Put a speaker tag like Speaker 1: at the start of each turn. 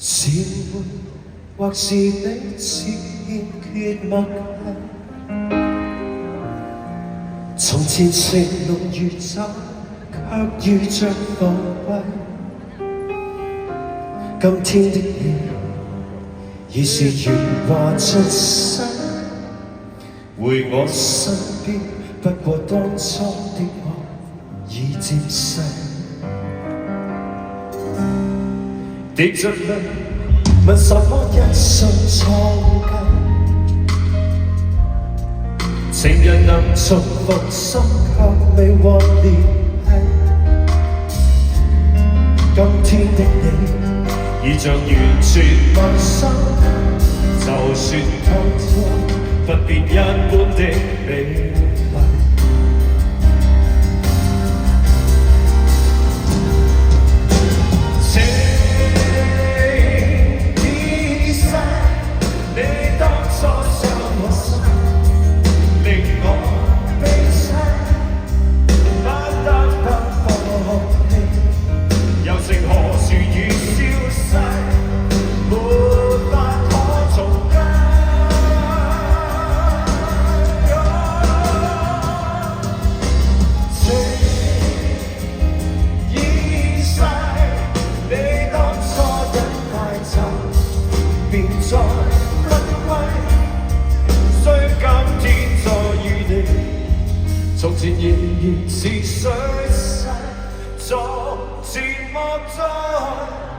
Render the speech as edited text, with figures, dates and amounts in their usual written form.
Speaker 1: 是會或是彼此欠缺默契。從前承諾越走，卻遇着防衛。今天的你已是鉛華盡世，回我身邊，不過當初的我已漸逝。跌着淚，問什麼一生創計？情人能重逢，心卻未獲聯繫。今天的你，已像完全陌生，就算偷偷，不變一般的美麗。從前仍然是水逝，昨前莫再。